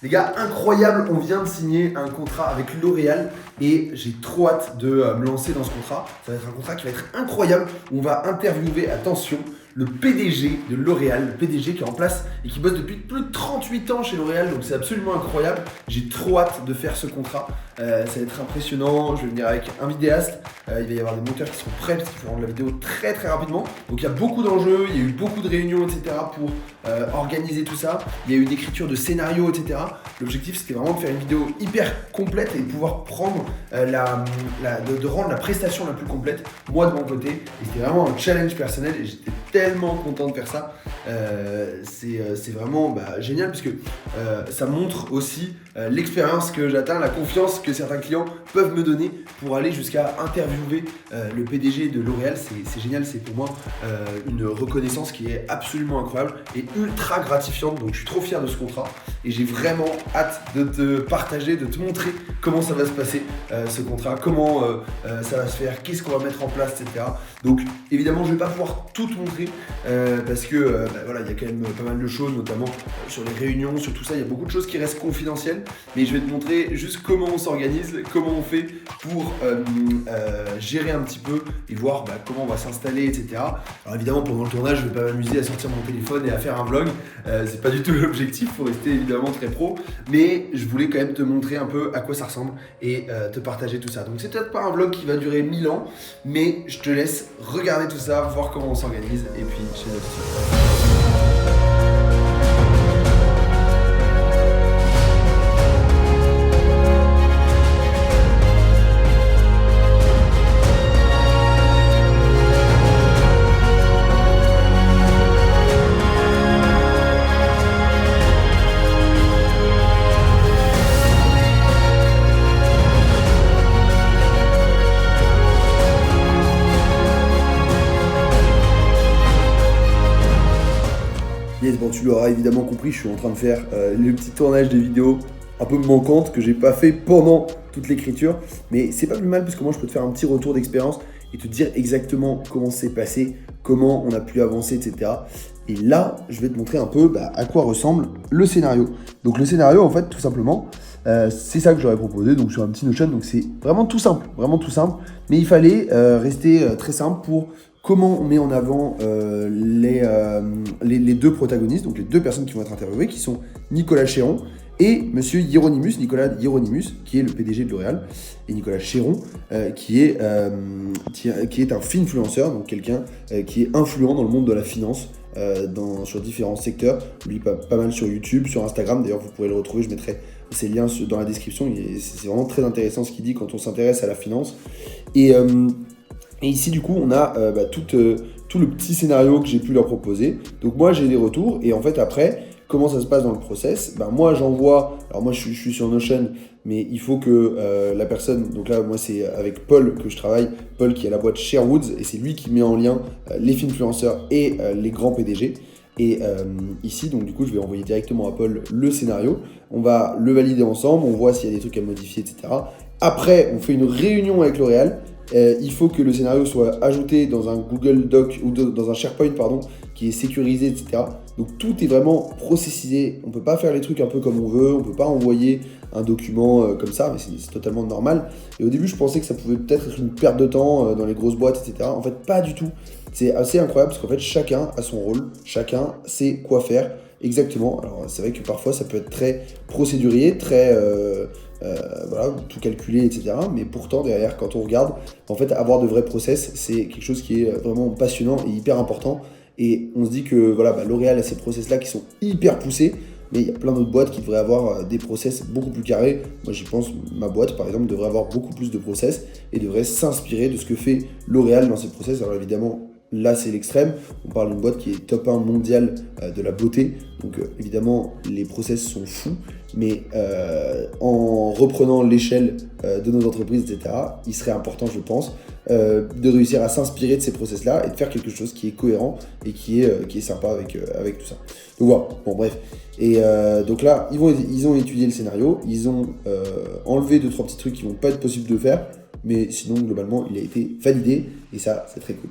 Les gars, incroyable, on vient de signer un contrat avec L'Oréal et j'ai trop hâte de me lancer dans ce contrat. Ça va être un contrat qui va être incroyable. On va interviewer, attention, le PDG de L'Oréal, le PDG qui est en place et qui bosse depuis plus de 38 ans chez L'Oréal, donc c'est absolument incroyable. J'ai trop hâte de faire ce contrat. Ça va être impressionnant. Je vais venir avec un vidéaste. Il va y avoir des monteurs qui sont prêts parce qu'il faut rendre la vidéo très très rapidement. Donc il y a beaucoup d'enjeux, il y a eu beaucoup de réunions, etc. pour organiser tout ça. Il y a eu une écriture de scénario, etc. L'objectif c'était vraiment de faire une vidéo hyper complète et de pouvoir prendre de rendre la prestation la plus complète, moi de mon côté. Et c'était vraiment un challenge personnel et j'étais tellement content de faire ça. C'est vraiment génial parce que ça montre aussi l'expérience que j'atteins, la confiance que certains clients peuvent me donner pour aller jusqu'à interviewer le PDG de L'Oréal. C'est génial, c'est pour moi une reconnaissance qui est absolument incroyable et ultra gratifiante. Donc je suis trop fier de ce contrat et j'ai vraiment hâte de te partager, de te montrer comment ça va se passer ce contrat, comment ça va se faire, qu'est-ce qu'on va mettre en place, etc. Donc évidemment je vais pas pouvoir tout te montrer parce que voilà, il y a quand même pas mal de choses, notamment sur les réunions, sur tout ça, il y a beaucoup de choses qui restent confidentielles, mais je vais te montrer juste comment on s'organise, comment on fait pour gérer un petit peu et voir comment on va s'installer, etc. Alors évidemment pendant le tournage, je vais pas m'amuser à sortir mon téléphone et à faire un vlog, c'est pas du tout l'objectif, faut rester évidemment très pro, mais je voulais quand même te montrer un peu à quoi ça ressemble et te partager tout ça. Donc c'est peut-être pas un vlog qui va durer 1000 ans, mais je te laisse regarder tout ça, voir comment on s'organise et puis chez notre Yes, bon, tu l'auras évidemment compris, je suis en train de faire le petit tournage des vidéos un peu manquantes que j'ai pas fait pendant toute l'écriture, mais c'est pas plus mal parce que moi je peux te faire un petit retour d'expérience et te dire exactement comment c'est passé, comment on a pu avancer, etc. Et là, je vais te montrer un peu à quoi ressemble le scénario. Donc le scénario, en fait, tout simplement, c'est ça que j'aurais proposé, donc sur un petit Notion, donc c'est vraiment tout simple, mais il fallait rester très simple pour comment on met en avant les deux protagonistes, donc les deux personnes qui vont être interviewées, qui sont Nicolas Chéron et Monsieur Hieronymus, Nicolas Hieronymus, qui est le PDG de L'Oréal, et Nicolas Chéron, qui est un finfluenceur, donc quelqu'un qui est influent dans le monde de la finance, sur différents secteurs, lui pas mal sur YouTube, sur Instagram, d'ailleurs vous pourrez le retrouver, je mettrai ces liens dans la description, c'est vraiment très intéressant ce qu'il dit quand on s'intéresse à la finance. Et ici, du coup, on a tout le petit scénario que j'ai pu leur proposer. Donc moi, j'ai des retours. Et en fait, après, comment ça se passe dans le process ? Moi, j'envoie... Alors moi, je suis sur Notion, mais il faut que la personne... Donc là, moi, c'est avec Paul que je travaille. Paul qui est à la boîte Sherwoods. Et c'est lui qui met en lien les finfluenceurs et les grands PDG. Et ici, donc du coup, je vais envoyer directement à Paul le scénario. On va le valider ensemble. On voit s'il y a des trucs à modifier, etc. Après, on fait une réunion avec L'Oréal. Il faut que le scénario soit ajouté dans un Google Doc ou dans un SharePoint qui est sécurisé, etc. Donc tout est vraiment processisé. On ne peut pas faire les trucs un peu comme on veut. On ne peut pas envoyer un document comme ça, mais c'est totalement normal. Et au début, je pensais que ça pouvait peut-être être une perte de temps dans les grosses boîtes, etc. En fait, pas du tout. C'est assez incroyable parce qu'en fait, chacun a son rôle. Chacun sait quoi faire exactement. Alors c'est vrai que parfois, ça peut être très procédurier, très... tout calculé, etc. Mais pourtant, derrière, quand on regarde, en fait, avoir de vrais process, c'est quelque chose qui est vraiment passionnant et hyper important. Et on se dit que L'Oréal a ces process-là qui sont hyper poussés, mais il y a plein d'autres boîtes qui devraient avoir des process beaucoup plus carrés. Moi, j'y pense, ma boîte, par exemple, devrait avoir beaucoup plus de process et devrait s'inspirer de ce que fait L'Oréal dans ses process. Alors évidemment, là, c'est l'extrême. On parle d'une boîte qui est top 1 mondial de la beauté. Donc, évidemment, les process sont fous. Mais en reprenant l'échelle de nos entreprises, etc., il serait important, je pense, de réussir à s'inspirer de ces process-là et de faire quelque chose qui est cohérent et qui est sympa avec tout ça. Donc voilà, bon bref. Et donc là, ils ont étudié le scénario, ils ont enlevé 2-3 petits trucs qui vont pas être possibles de faire, mais sinon, globalement, il a été validé et ça, c'est très cool.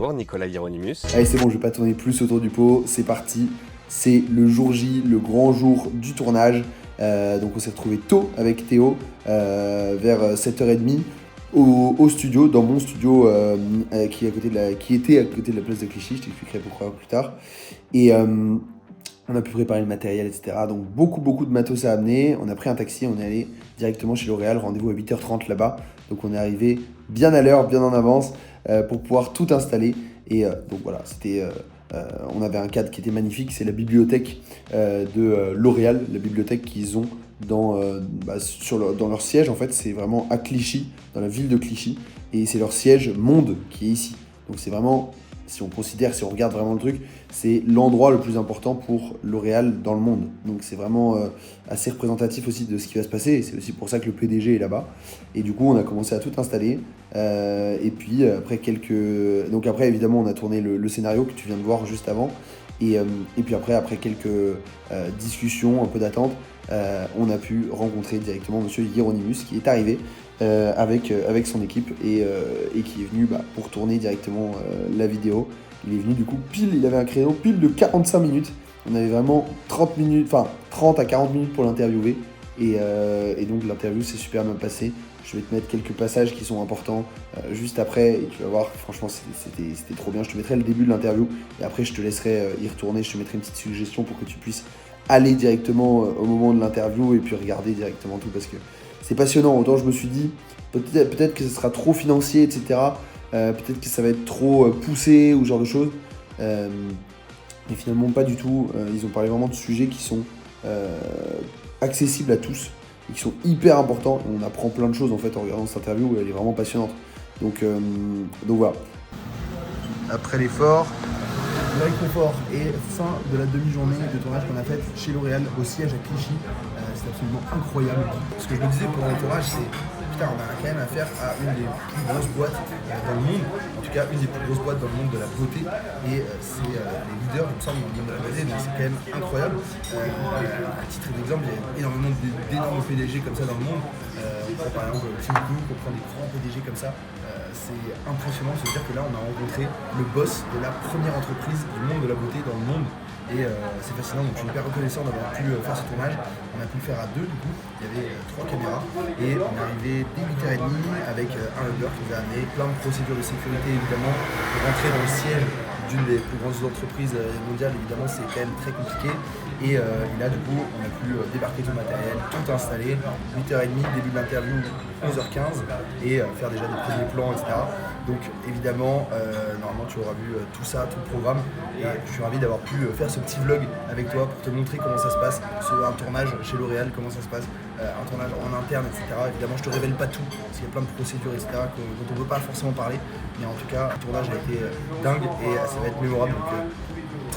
Bonjour, Nicolas Hieronymus. Allez, c'est bon, je vais pas tourner plus autour du pot, c'est parti. C'est le jour J, le grand jour du tournage. Donc on s'est retrouvé tôt avec Théo, vers 7h30 au studio, dans mon studio qui était à côté de la place de Clichy. Je t'expliquerai pourquoi plus tard. Et on a pu préparer le matériel, etc. Donc beaucoup de matos à amener. On a pris un taxi, on est allé directement chez L'Oréal, rendez-vous à 8h30 là-bas. Donc on est arrivé bien à l'heure, bien en avance pour pouvoir tout installer. Et donc voilà, on avait un cadre qui était magnifique, c'est la bibliothèque de L'Oréal, la bibliothèque qu'ils ont dans leur siège. En fait, c'est vraiment à Clichy, dans la ville de Clichy. Et c'est leur siège Monde qui est ici. Donc c'est vraiment, si on regarde vraiment le truc, c'est l'endroit le plus important pour L'Oréal dans le monde. Donc c'est vraiment assez représentatif aussi de ce qui va se passer. Et c'est aussi pour ça que le PDG est là-bas. Et du coup, on a commencé à tout installer. Et puis après évidemment, on a tourné le scénario que tu viens de voir juste avant. Et puis après quelques discussions, un peu d'attente, on a pu rencontrer directement Monsieur Hieronymus qui est arrivé avec son équipe et qui est venu pour tourner directement la vidéo. Il est venu du coup il avait un créneau pile de 45 minutes. On avait vraiment 30 à 40 minutes pour l'interviewer. Et donc l'interview s'est super bien passée. Je vais te mettre quelques passages qui sont importants juste après et tu vas voir, franchement c'était trop bien. Je te mettrai le début de l'interview et après je te laisserai y retourner. Je te mettrai une petite suggestion pour que tu puisses aller directement au moment de l'interview et puis regarder directement tout parce que c'est passionnant. Autant je me suis dit peut-être que ce sera trop financier, etc. Peut-être que ça va être trop poussé ou ce genre de choses. Mais finalement pas du tout. Ils ont parlé vraiment de sujets qui sont accessibles à tous et qui sont hyper importants. Et on apprend plein de choses en fait en regardant cette interview. Elle est vraiment passionnante. Donc voilà. Après l'effort, le réconfort et fin de la demi-journée de tournage qu'on a faite chez L'Oréal au siège à Clichy. C'est absolument incroyable. Ce que je me disais pendant le tournage, c'est putain, on a quand même affaire à une des plus grosses boîtes dans le monde, en tout cas une des plus grosses boîtes dans le monde de la beauté, et c'est les leaders, il me semble, dans le monde de la beauté, donc c'est quand même incroyable. À titre d'exemple, il y a énormément d'énormes PDG comme ça dans le monde. On prend par exemple Tim Cook, on prend des grands PDG comme ça. C'est impressionnant de se dire que là on a rencontré le boss de la première entreprise du monde de la beauté dans le monde. Et c'est fascinant, donc je suis hyper reconnaissant d'avoir pu faire ce tournage. On a pu le faire à deux du coup, il y avait 3 caméras et on est arrivé dès 8h30 avec un leader qui nous a amené plein de procédures de sécurité évidemment. Pour rentrer dans le siège d'une des plus grandes entreprises mondiales, évidemment c'est quand même très compliqué. Et là du coup on a pu débarquer tout le matériel, tout installer, 8h30, début de l'interview 11h15 et faire déjà des premiers plans, etc. Donc évidemment, normalement tu auras vu tout ça, tout le programme. Et je suis ravi d'avoir pu faire ce petit vlog avec toi pour te montrer comment ça se passe, un tournage chez L'Oréal, comment ça se passe, un tournage en interne, etc. Évidemment, je te révèle pas tout, parce qu'il y a plein de procédures, etc. dont on ne peut pas forcément parler. Mais en tout cas, le tournage a été dingue et ça va être mémorable.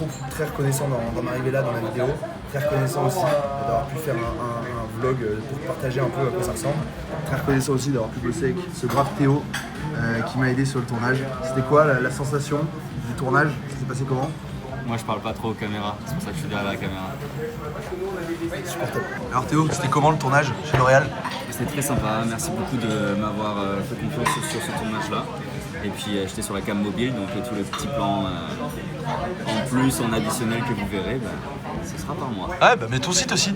Donc, très reconnaissant d'en arriver là dans la vidéo. Très reconnaissant aussi d'avoir pu faire un vlog pour partager un peu à quoi ça ressemble. Très reconnaissant aussi d'avoir pu bosser avec ce brave Théo qui m'a aidé sur le tournage. C'était quoi la sensation du tournage? Ça s'est passé comment? Moi je parle pas trop aux caméras, c'est pour ça que je suis derrière la caméra. Supportable. Alors Théo, c'était comment le tournage chez L'Oréal? C'était très sympa, merci beaucoup de m'avoir fait confiance sur ce tournage-là. Et puis j'étais sur la cam mobile, donc tous les petits plans en plus, en additionnel que vous verrez, ce sera par moi. Ouais, mais ton site aussi.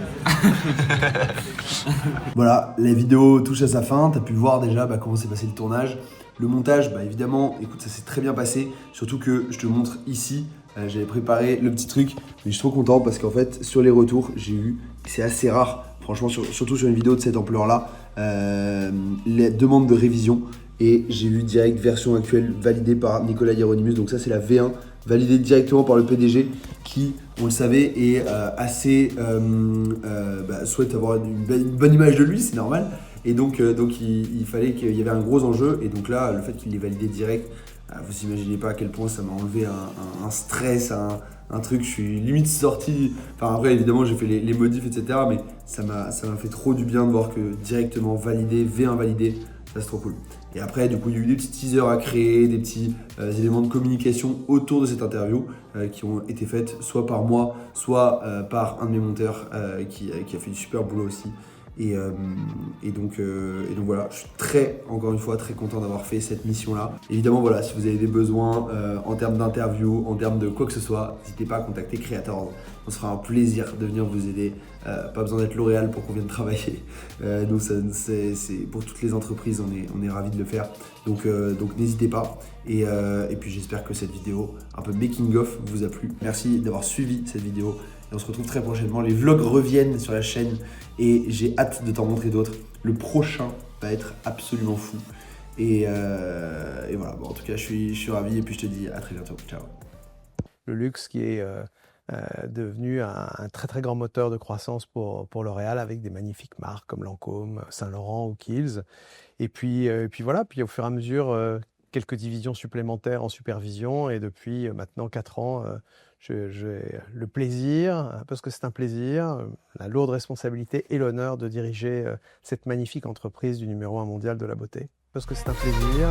Voilà, la vidéo touche à sa fin, t'as pu voir déjà comment s'est passé le tournage. Le montage, évidemment, écoute, ça s'est très bien passé, surtout que je te montre ici, j'avais préparé le petit truc, mais je suis trop content parce qu'en fait, sur les retours, j'ai eu, c'est assez rare, franchement, surtout sur une vidéo de cette ampleur-là, les demandes de révision, et j'ai eu direct version actuelle validée par Nicolas Hieronymus, donc ça c'est la V1, validée directement par le PDG, qui, on le savait, est souhaite avoir une bonne image de lui, c'est normal. Et donc il fallait qu'il y avait un gros enjeu. Et donc là, le fait qu'il l'ait validé direct, vous imaginez pas à quel point ça m'a enlevé un stress, un truc. Je suis limite sorti. Enfin après, évidemment, j'ai fait les modifs, etc. Mais ça m'a fait trop du bien de voir que directement validé, V1 validé, ça c'est trop cool. Et après, du coup, il y a eu des petits teasers à créer, des petits éléments de communication autour de cette interview qui ont été faites soit par moi, soit par un de mes monteurs qui a fait du super boulot aussi. Et donc voilà, je suis encore une fois, très content d'avoir fait cette mission-là. Évidemment, voilà, si vous avez des besoins en termes d'interview, en termes de quoi que ce soit, n'hésitez pas à contacter Creator. On se fera un plaisir de venir vous aider. Pas besoin d'être L'Oréal pour qu'on vienne travailler. Donc c'est pour toutes les entreprises, on est ravis de le faire. Donc n'hésitez pas. Et puis j'espère que cette vidéo, un peu making of, vous a plu. Merci d'avoir suivi cette vidéo. Et on se retrouve très prochainement. Les vlogs reviennent sur la chaîne et j'ai hâte de t'en montrer d'autres. Le prochain va être absolument fou. Et voilà, bon, en tout cas, je suis ravi et puis je te dis à très bientôt. Ciao. Le luxe qui est devenu un très très grand moteur de croissance pour L'Oréal avec des magnifiques marques comme Lancôme, Saint-Laurent ou Kiehl's. Et puis voilà, puis au fur et à mesure, quelques divisions supplémentaires en supervision et depuis maintenant 4 ans, j'ai le plaisir, parce que c'est un plaisir, la lourde responsabilité et l'honneur de diriger cette magnifique entreprise du numéro 1 mondial de la beauté. Parce que c'est un plaisir.